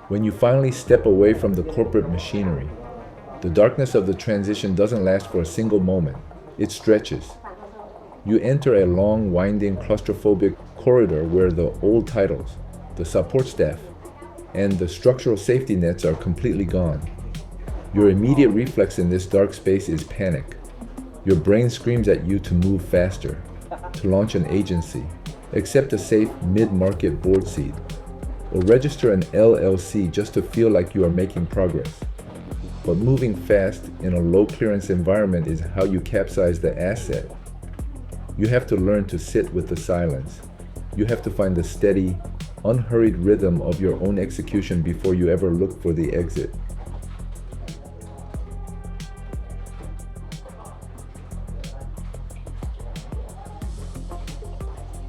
When you finally step away from the corporate machinery, the darkness of the transition doesn't last for a single moment. It stretches. You enter a long, winding, claustrophobic corridor where the old titles, the support staff, and the structural safety nets are completely gone. Your immediate reflex in this dark space is panic. Your brain screams at you to move faster, to launch an agency, accept a safe mid-market board seat, or register an LLC just to feel like you are making progress. But moving fast in a low-clearance environment is how you capsize the asset. You have to learn to sit with the silence. You have to find the steady, unhurried rhythm of your own execution before you ever look for the exit.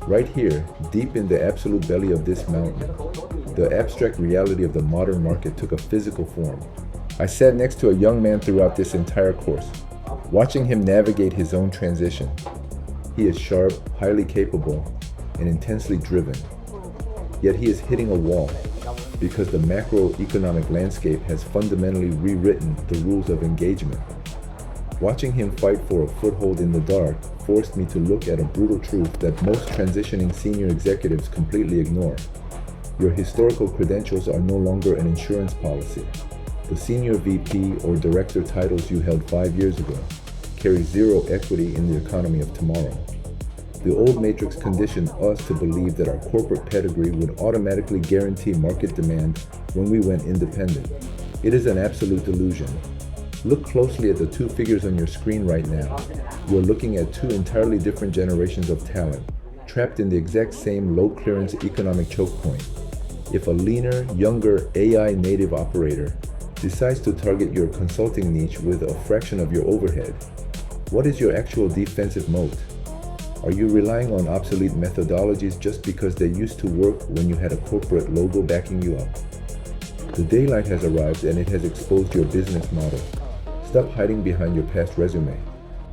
Right here, deep in the absolute belly of this mountain, the abstract reality of the modern market took a physical form. I sat next to a young man throughout this entire course, watching him navigate his own transition. He is sharp, highly capable, and intensely driven. Yet he is hitting a wall because the macroeconomic landscape has fundamentally rewritten the rules of engagement. Watching him fight for a foothold in the dark forced me to look at a brutal truth that most transitioning senior executives completely ignore. Your historical credentials are no longer an insurance policy. The senior VP or director titles you held 5 years ago carry zero equity in the economy of tomorrow. The old matrix conditioned us to believe that our corporate pedigree would automatically guarantee market demand when we went independent. It is an absolute delusion. Look closely at the two figures on your screen right now. You are looking at two entirely different generations of talent, trapped in the exact same low-clearance economic choke point. If a leaner, younger AI-native operator decides to target your consulting niche with a fraction of your overhead, what is your actual defensive moat? Are you relying on obsolete methodologies just because they used to work when you had a corporate logo backing you up? The daylight has arrived and it has exposed your business model. Stop hiding behind your past resume.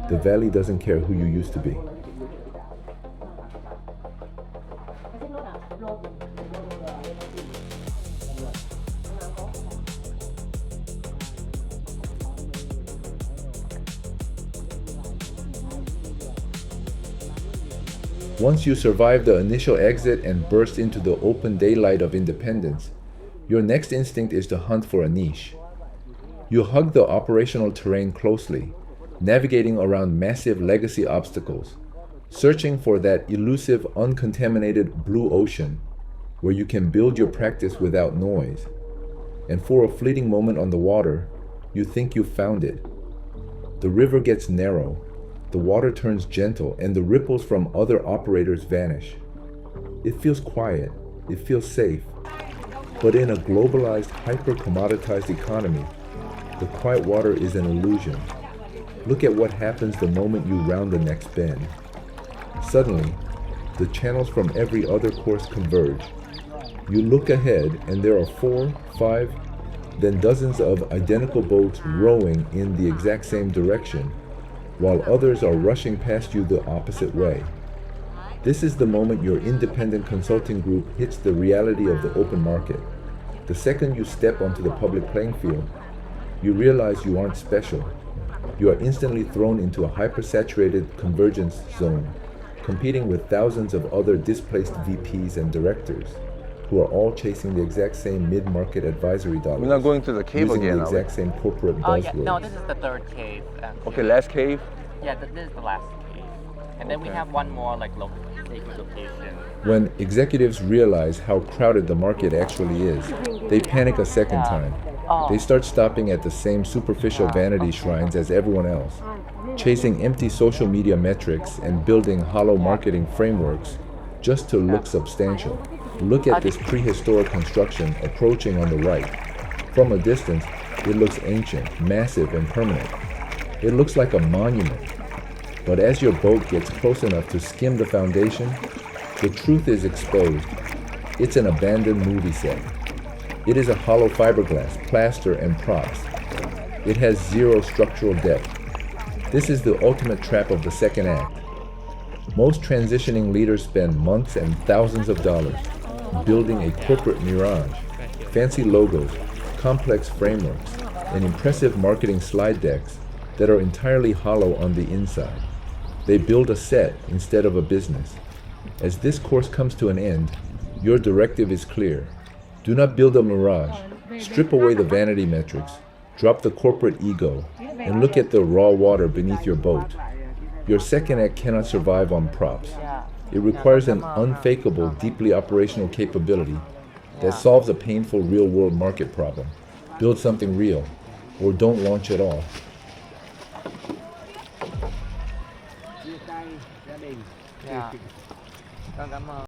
The valley doesn't care who you used to be. Once you survive the initial exit and burst into the open daylight of independence, your next instinct is to hunt for a niche. You hug the operational terrain closely, navigating around massive legacy obstacles, searching for that elusive, uncontaminated blue ocean where you can build your practice without noise. And for a fleeting moment on the water, you think you found it. The river gets narrow, the water turns gentle, and the ripples from other operators vanish. It feels quiet, it feels safe. But in a globalized, hyper-commoditized economy, the quiet water is an illusion. Look at what happens the moment you round the next bend. Suddenly, the channels from every other course converge. You look ahead and there are 4, 5, then dozens of identical boats rowing in the exact same direction, while others are rushing past you the opposite way. This is the moment your independent consulting group hits the reality of the open market. The second you step onto the public playing field, you realize you aren't special. You are instantly thrown into a hypersaturated convergence zone, competing with thousands of other displaced VPs and directors who are all chasing the exact same mid-market advisory dollars. We're not going to the cave using again, the exact same corporate buzzwords. Yeah. No, this is the third cave. Okay, last cave? Yeah, this is the last cave. And then we have one more sacred location. When executives realize how crowded the market actually is, they panic a second time. They start stopping at the same superficial vanity shrines as everyone else, chasing empty social media metrics and building hollow marketing frameworks just to look substantial. Look at this prehistoric construction approaching on the right. From a distance, it looks ancient, massive, and permanent. It looks like a monument. But as your boat gets close enough to skim the foundation, the truth is exposed. It's an abandoned movie set. It is a hollow fiberglass, plaster, and props. It has zero structural depth. This is the ultimate trap of the second act. Most transitioning leaders spend months and thousands of dollars building a corporate mirage, fancy logos, complex frameworks, and impressive marketing slide decks that are entirely hollow on the inside. They build a set instead of a business. As this course comes to an end, your directive is clear. Do not build a mirage. Strip away the vanity metrics, drop the corporate ego, and look at the raw water beneath your boat. Your second act cannot survive on props. It requires an unfakeable, deeply operational capability that solves a painful real-world market problem. Build something real, or don't launch at all. Dạ. Con cảm ơn.